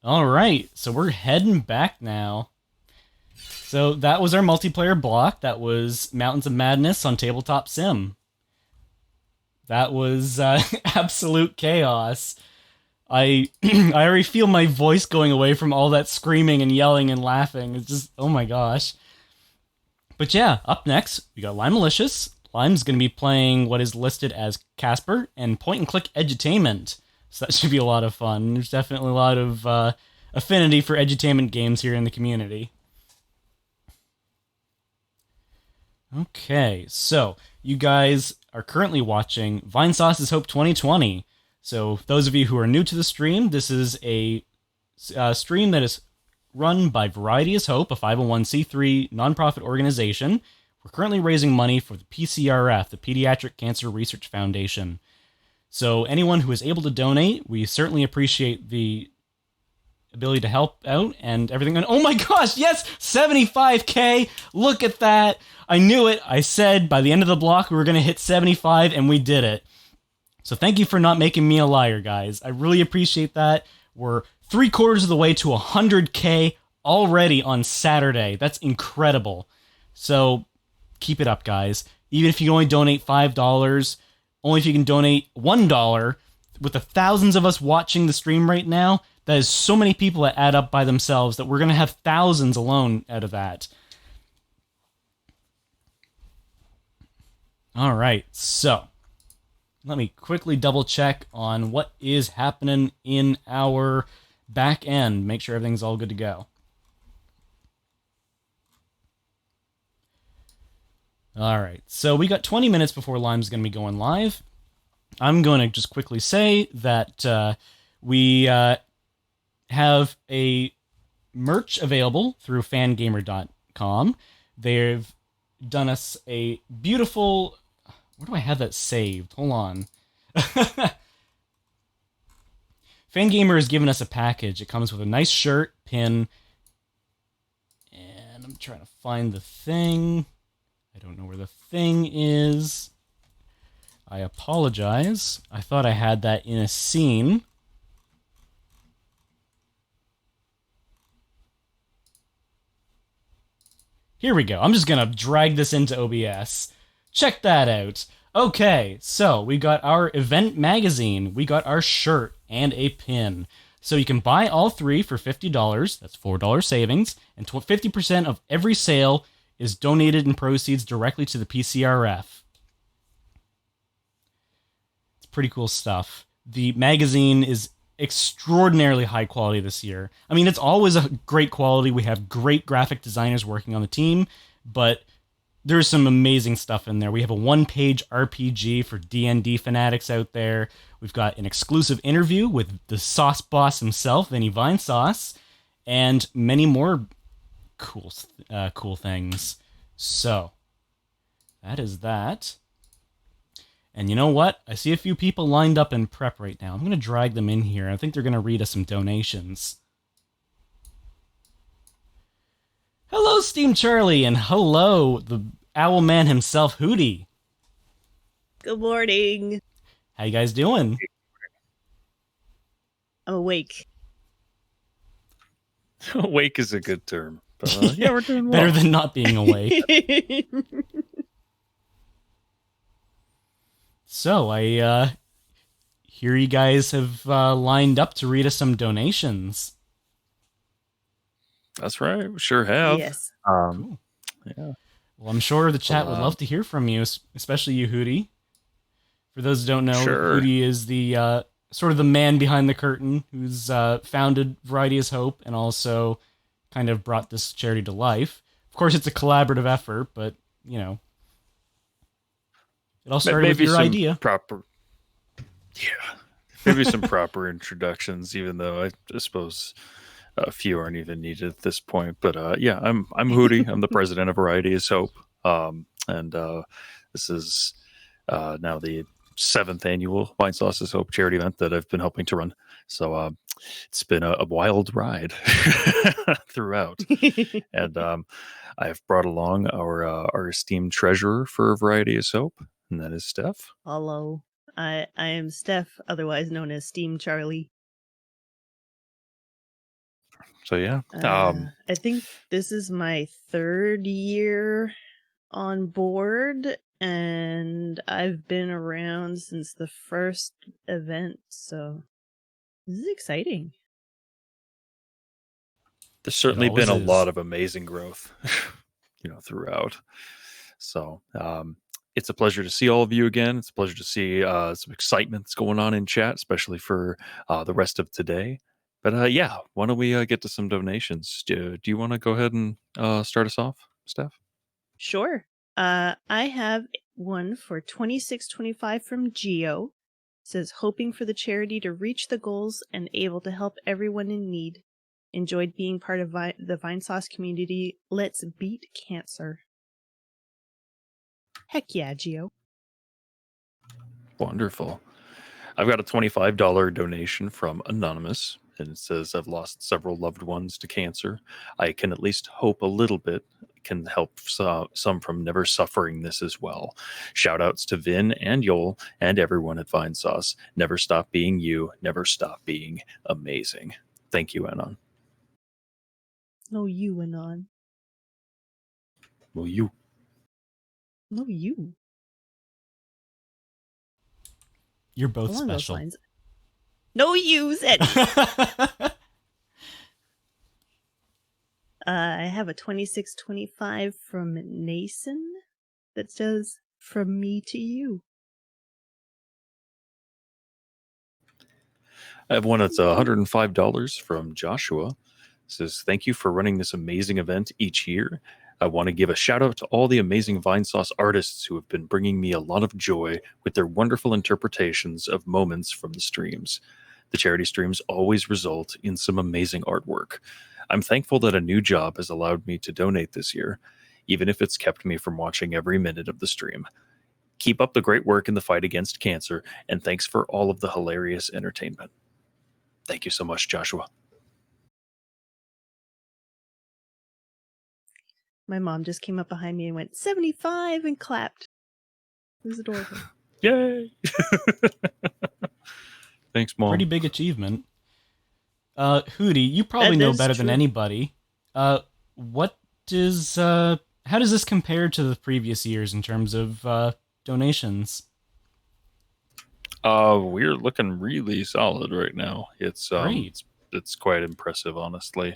All right, so we're heading back now. So that was our multiplayer block. That was Mountains of Madness on Tabletop Sim. That was absolute chaos. I I already feel my voice going away from all that screaming and yelling and laughing. It's just, oh my gosh. But yeah, up next, we got Lime Malicious. Lime's going to be playing what is listed as Casper and point and click edutainment. So that should be a lot of fun. There's definitely a lot of affinity for edutainment games here in the community. Okay, so you guys are currently watching Vinesauce's Hope 2020. So those of you who are new to the stream, this is a stream that is run by Variety is Hope, a 501c3 nonprofit organization. We're currently raising money for the PCRF, the Pediatric Cancer Research Foundation. So anyone who is able to donate, we certainly appreciate the ability to help out and everything. And oh my gosh, yes, 75k! Look at that! I knew it. I said by the end of the block we were going to hit 75, and we did it. So thank you for not making me a liar, guys. I really appreciate that. We're 3/4 of the way to 100k already on Saturday. That's incredible. So keep it up, guys. Even if you only donate $5, only if you can donate $1, with the thousands of us watching the stream right now, that is so many people that add up by themselves that we're going to have thousands alone out of that. All right, so let me quickly double check on what is happening in our back end. Make sure everything's all good to go. All right, so we got 20 minutes before Lime's going to be going live. I'm going to just quickly say that we have a merch available through fangamer.com. They've done us a beautiful... Where do I have that saved? Hold on. Fangamer has given us a package. It comes with a nice shirt, pin, and I'm trying to find the thing. I don't know where the thing is. I apologize. I thought I had that in a scene. Here we go. I'm just going to drag this into OBS. Check that out. Okay, so we got our event magazine, we got our shirt, and a pin. So you can buy all three for $50. That's $4 savings, and 50% of every sale is donated in proceeds directly to the PCRF. It's pretty cool stuff. The magazine is extraordinarily high quality this year. I mean, it's always a great quality. We have great graphic designers working on the team, but there's some amazing stuff in there. We have a one-page RPG for D&D fanatics out there. We've got an exclusive interview with the sauce boss himself, Vinny Vinesauce, and many more cool things. So, that is that. And you know what? I see a few people lined up in prep right now. I'm going to drag them in here. I think they're going to read us some donations. Hello, Steam Charlie, and hello, the owl man himself, Hootie. Good morning. How you guys doing? I'm awake. Awake is a good term. But, yeah, we're doing well. Better than not being awake. So, I hear you guys have lined up to read us some donations. That's right. We sure have. Yes. Cool. Yeah. Well, I'm sure the chat would love to hear from you, especially you, Hootie. For those who don't know, Sure. Hootie is the sort of the man behind the curtain who's founded Variety is Hope and also kind of brought this charity to life. Of course, it's a collaborative effort, but, you know, it all started with your idea. Maybe some proper introductions, even though I suppose a few aren't even needed at this point. But yeah, I'm Hootie. I'm the president of Variety is Hope. And this is now the 7th annual Vinesauce is Hope charity event that I've been helping to run. So it's been a wild ride throughout. And I've brought along our esteemed treasurer for Variety is Hope, and that is Steph. Hello. I am Steph, otherwise known as Steam Charlie. So yeah. I think this is my 3rd year on board, and I've been around since the first event, so this is exciting. There's certainly always been a is. lot of amazing growth, throughout. So it's a pleasure to see all of you again. It's a pleasure to see some excitement that's going on in chat, especially for the rest of today. But yeah, why don't we get to some donations? Do you want to go ahead and start us off, Steph? Sure. I have one for 2625 from Geo. It says, hoping for the charity to reach the goals and able to help everyone in need. Enjoyed being part of the Vinesauce community. Let's beat cancer. Heck yeah, Geo. Wonderful. I've got a $25 donation from Anonymous, and it says, I've lost several loved ones to cancer. I can at least hope a little bit can help some from never suffering this as well. Shout outs to Vin and Yol and everyone at Vinesauce. Never stop being you. Never stop being amazing. Thank you, Anon. No, you, Anon. Well, you. No, you. You're both Along those special. lines. No, you said. I have a 2625 from Nason that says, from me to you. I have one that's $105 from Joshua. It says, thank you for running this amazing event each year. I want to give a shout out to all the amazing Vinesauce artists who have been bringing me a lot of joy with their wonderful interpretations of moments from the streams. The charity streams always result in some amazing artwork. I'm thankful that a new job has allowed me to donate this year, even if it's kept me from watching every minute of the stream. Keep up the great work in the fight against cancer, and thanks for all of the hilarious entertainment. Thank you so much, Joshua. My mom just came up behind me and went, 75, and clapped. It was adorable. Yay! Thanks, Mom. Pretty big achievement. Hootie, you probably know better than anybody. What does how does this compare to the previous years in terms of donations? We're looking really solid right now. It's Great. it's quite impressive, honestly.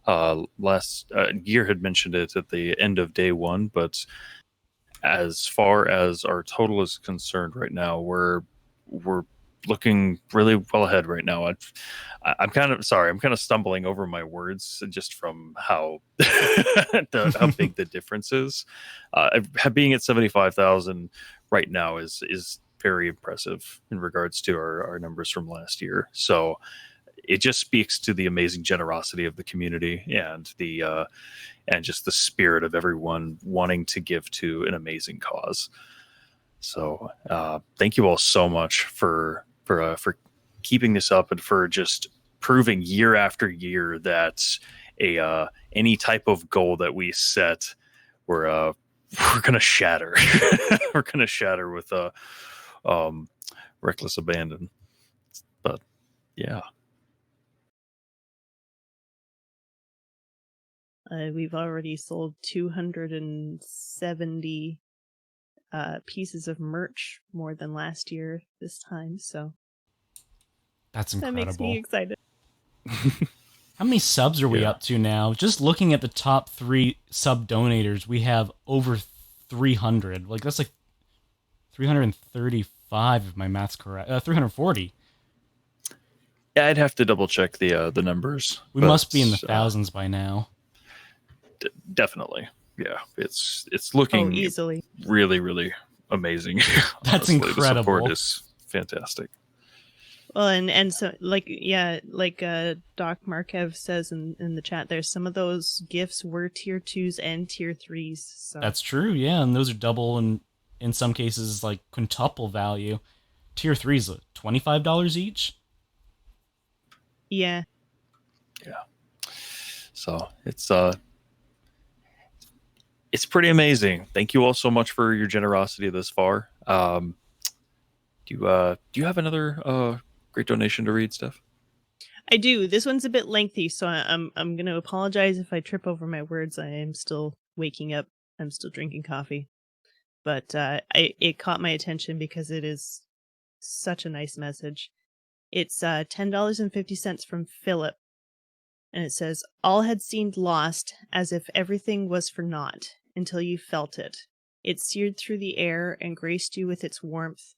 Last year had mentioned it at the end of day one, but as far as our total is concerned right now, we're looking really well ahead right now. I'm kind of stumbling over my words just from how how big the difference is. Being at 75,000 right now is very impressive in regards to our numbers from last year. So it just speaks to the amazing generosity of the community and and just the spirit of everyone wanting to give to an amazing cause. So thank you all so much for keeping this up and for just proving year after year that any type of goal that we set, we're gonna shatter. We're gonna shatter with reckless abandon. But yeah. We've already sold 270 pieces of merch, more than last year this time, so That's incredible. That makes me excited. How many subs are we up to now? Just looking at the top 3 sub donators, we have over 300. Like, that's like 335 if my math's correct. 340. Yeah, I'd have to double check the numbers. We must be in the thousands by now. Definitely. Yeah, it's looking easily really, really amazing. That's honestly. incredible. The support is fantastic. Well, and so like Doc Markev says in the chat there, some of those gifts were tier 2s and tier 3s. So that's true, yeah, and those are double and in some cases like quintuple value. Tier 3s $25 each. Yeah. So it's pretty amazing. Thank you all so much for your generosity this far. Do you have another great donation to read, Steph? I do. This one's a bit lengthy, so I'm going to apologize if I trip over my words. I am still waking up. I'm still drinking coffee. But it caught my attention because it is such a nice message. It's $10.50 from Philip. And it says, all had seemed lost, as if everything was for naught, until you felt it. It seared through the air and graced you with its warmth.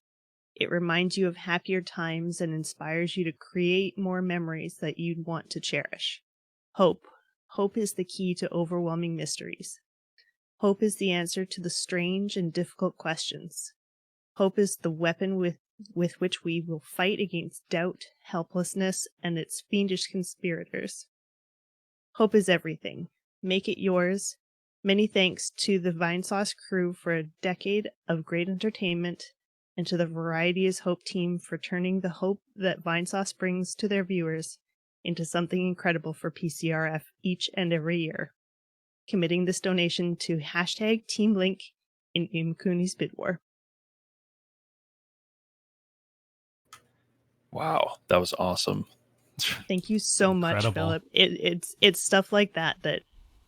It reminds you of happier times and inspires you to create more memories that you'd want to cherish. Hope. Hope is the key to overwhelming mysteries. Hope is the answer to the strange and difficult questions. Hope is the weapon with which we will fight against doubt, helplessness, and its fiendish conspirators. Hope is everything. Make it yours. Many thanks to the Vinesauce crew for a decade of great entertainment, and to the Variety is Hope team for turning the hope that Vinesauce brings to their viewers into something incredible for PCRF each and every year. Committing this donation to hashtag Team Link in 𝗓𝗢𝗎𝗓𝗡's bid war. Wow, that was awesome. Thank you so much, Incredible. Philip. It's stuff like that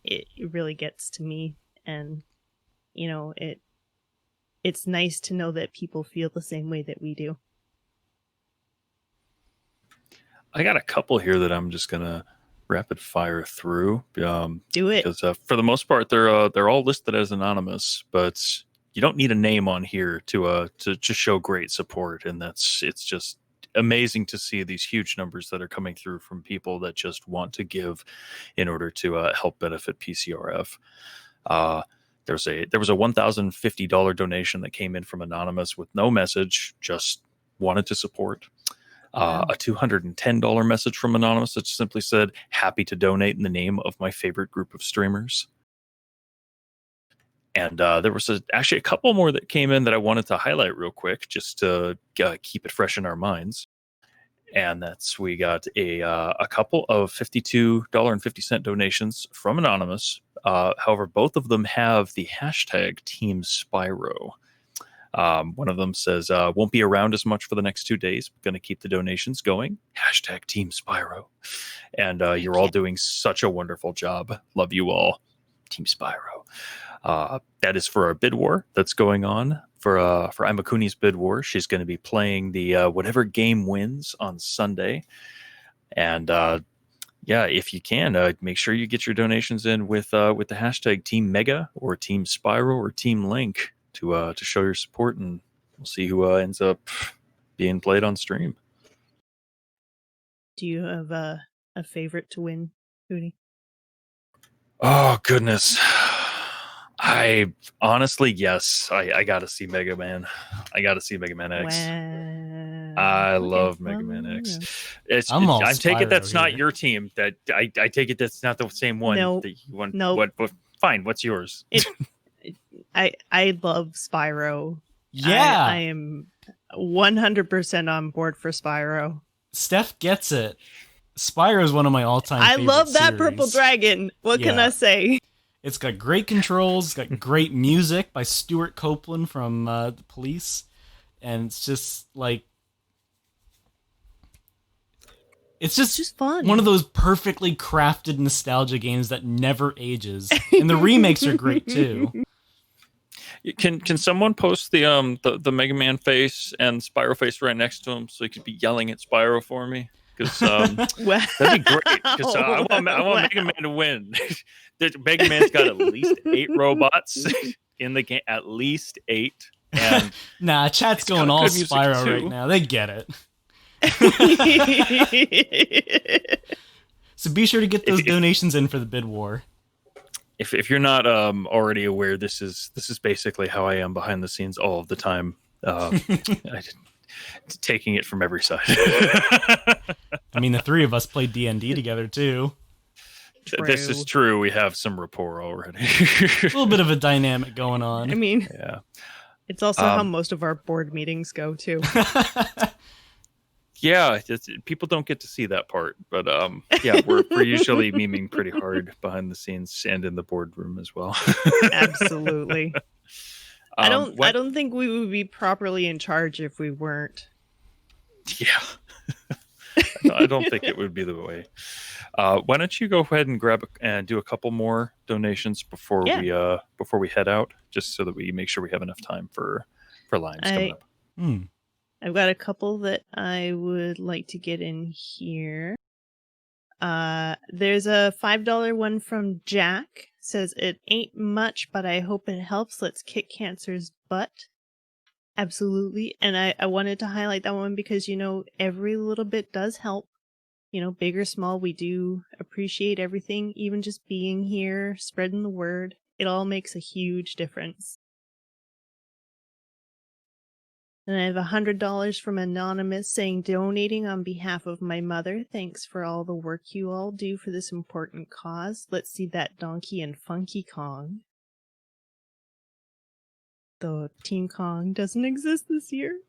it really gets to me, and you know it's nice to know that people feel the same way that we do. I got a couple here that I'm just gonna rapid fire through. Do it. Because for the most part, they're all listed as anonymous, but you don't need a name on here to show great support, and it's just amazing to see these huge numbers that are coming through from people that just want to give in order to help benefit PCRF. There was a $1,050 donation that came in from anonymous with no message, just wanted to support. Wow. A $210 message from anonymous that simply said, happy to donate in the name of my favorite group of streamers. And there was actually a couple more that came in that I wanted to highlight real quick, just to keep it fresh in our minds. And we got a couple of $52.50 donations from anonymous. However, both of them have the hashtag Team Spyro. One of them says, won't be around as much for the next 2 days. Going to keep the donations going. Hashtag Team Spyro. And you're all doing such a wonderful job. Love you all. Team Spyro. That is for our bid war that's going on for 𝗓𝗓𝗓𝗡's bid war. She's going to be playing the whatever game wins on Sunday. And yeah, if you can, make sure you get your donations in with the hashtag Team Mega or Team Spyro or Team Link to show your support, and we'll see who ends up being played on stream. Do you have a favorite to win, Hootie? Oh goodness, I honestly, yes, I gotta see Mega Man. I gotta see Mega Man X. Wow. I Okay, love Mega well, Man X. yeah. I take it Spyro that's not here. your team. That I take it that's not the same one. Nope. That you want. Nope. What? Fine. What's yours? I love Spyro. Yeah. I am 100% on board for Spyro. Steph gets it. Spyro is one of my all-time I favorite love that series. purple dragon. What can Yeah. I say? It's got great controls. It's got great music by Stuart Copeland from The Police. And it's just like... It's just fun. one of those perfectly crafted nostalgia games that never ages. And the remakes are great, too. Can someone post the Mega Man face and Spyro face right next to him so he could be yelling at Spyro for me? Because that'd be great. Because I want Mega Man to win. Mega Man's got at least 8 robots in the game, at least 8. And Nah, chat's going all Spyro right now. They get it. So be sure to get those donations in for the bid war. If you're not already aware, this is basically how I am behind the scenes all of the time, taking it from every side. I mean, the three of us played D&D together too. True. This is true. We have some rapport already. A little bit of a dynamic going on. I mean, yeah. It's also how most of our board meetings go too. Yeah, people don't get to see that part, but yeah, we're usually memeing pretty hard behind the scenes and in the boardroom as well. Absolutely. I don't think we would be properly in charge if we weren't. Yeah. I don't think it would be the way. Why don't you go ahead and grab and do a couple more donations before we head out, just so that we make sure we have enough time for lines coming up. I've got a couple that I would like to get in here. There's a $5 one from Jack. Says, it ain't much, but I hope it helps. Let's kick cancer's butt. Absolutely. And I wanted to highlight that one because, every little bit does help. Big or small, we do appreciate everything. Even just being here, spreading the word. It all makes a huge difference. And I have $100 from Anonymous saying, donating on behalf of my mother. Thanks for all the work you all do for this important cause. Let's see that Donkey and Funky Kong. Though Team Kong doesn't exist this year.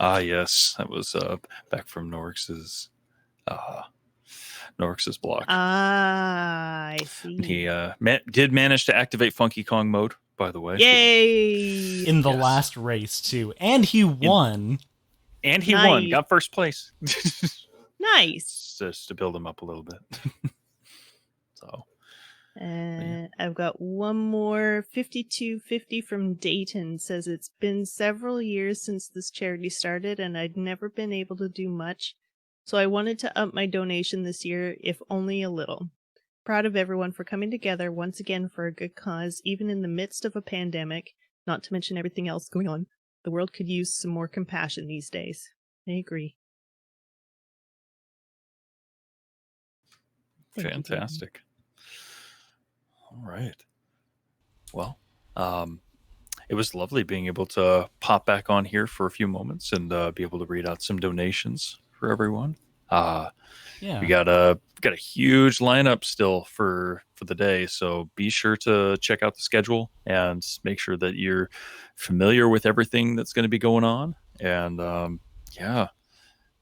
Yes. That was back from Norix's block. I see. He did manage to activate Funky Kong mode, by the way. Yay! In the last race, too. And he won. And he won. Got first place. Nice. Just to build him up a little bit. So. I've got one more. 5250 from Dayton says, it's been several years since this charity started and I'd never been able to do much. So I wanted to up my donation this year, if only a little. Proud of everyone for coming together once again for a good cause, even in the midst of a pandemic, not to mention everything else going on. The world could use some more compassion these days. I agree. Fantastic. All right. Well, it was lovely being able to pop back on here for a few moments and be able to read out some donations for everyone. We got a huge lineup still for the day, so be sure to check out the schedule and make sure that you're familiar with everything that's going to be going on. And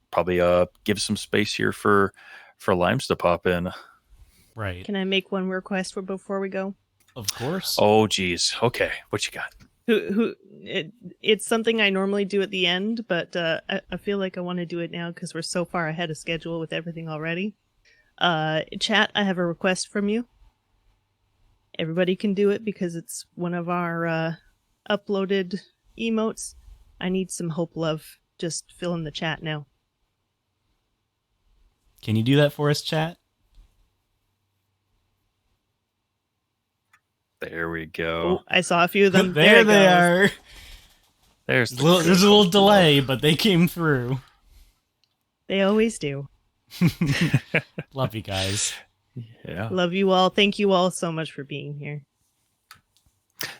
probably give some space here for Limes to pop in. Right. Can I make one request before we go? Of course. Oh, geez. Okay, what you got? It's something I normally do at the end, but I feel like I want to do it now because we're so far ahead of schedule with everything already. Chat, I have a request from you. Everybody can do it because it's one of our uploaded emotes. I need some hope love. Just fill in the chat now. Can you do that for us, chat? There we go. Oh, I saw a few of them. there they are. There's a little delay, but they came through. They always do. Love you guys. Yeah. Love you all. Thank you all so much for being here.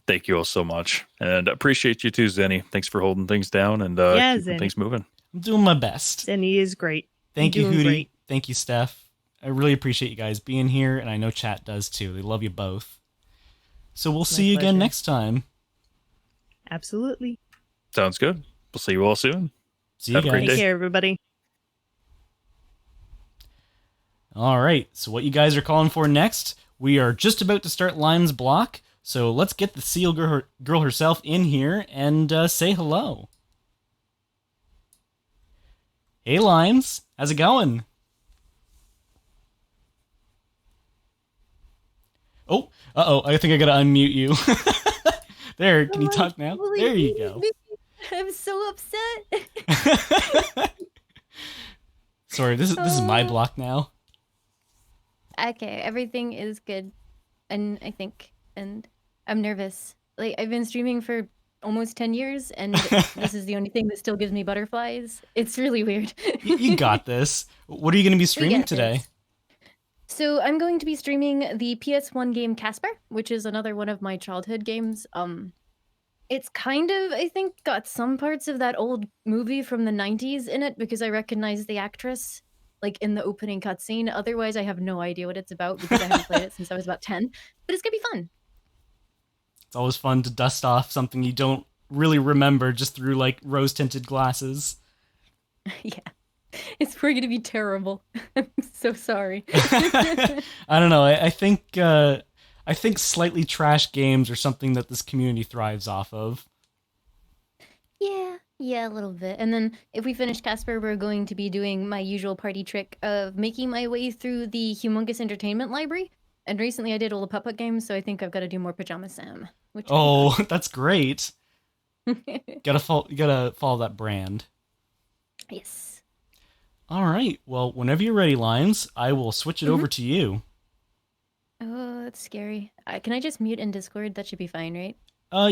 Thank you all so much. And appreciate you too, Zenny. Thanks for holding things down and keeping things moving. I'm doing my best. Zenny is great. Thank you, Hootie. Thank you, Steph. I really appreciate you guys being here, and I know chat does too. They love you both. So we'll see you again next time. Absolutely. Sounds good. We'll see you all soon. See you guys. Take care, everybody. All right. So what you guys are calling for next? We are just about to start Lime's block. So let's get the seal girl herself in here and say hello. Hey, Limes. How's it going? Oh, I think I gotta unmute you. There, can you talk now? There you go. I'm so upset. Sorry, this is my block now. Okay, everything is good, and I'm nervous. Like, I've been streaming for almost 10 years, and this is the only thing that still gives me butterflies. It's really weird. You got this. What are you going to be streaming today? So I'm going to be streaming the PS1 game Casper, which is another one of my childhood games. It's kind of, I think, got some parts of that old movie from the 90s in it because I recognize the actress, like, in the opening cutscene. Otherwise, I have no idea what it's about because I haven't played it since I was about 10. But it's going to be fun. It's always fun to dust off something you don't really remember just through, like, rose-tinted glasses. Yeah. It's probably going to be terrible. I'm so sorry. I don't know. I think slightly trash games are something that this community thrives off of. Yeah. Yeah, a little bit. And then if we finish Casper, we're going to be doing my usual party trick of making my way through the humongous entertainment library. And recently I did all the puppet games, so I think I've got to do more Pajama Sam. Which Oh, that's great. You gotta follow that brand. Yes. All right. Well, whenever you're ready, Limes, I will switch it over to you. Oh, that's scary. Can I just mute in Discord? That should be fine, right?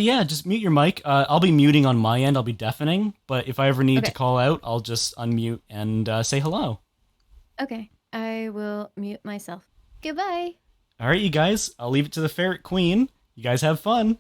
Yeah, just mute your mic. I'll be muting on my end. I'll be deafening, but if I ever need to Okay. call out, I'll just unmute and say hello. Okay, I will mute myself. Goodbye. All right, you guys. I'll leave it to the ferret queen. You guys have fun.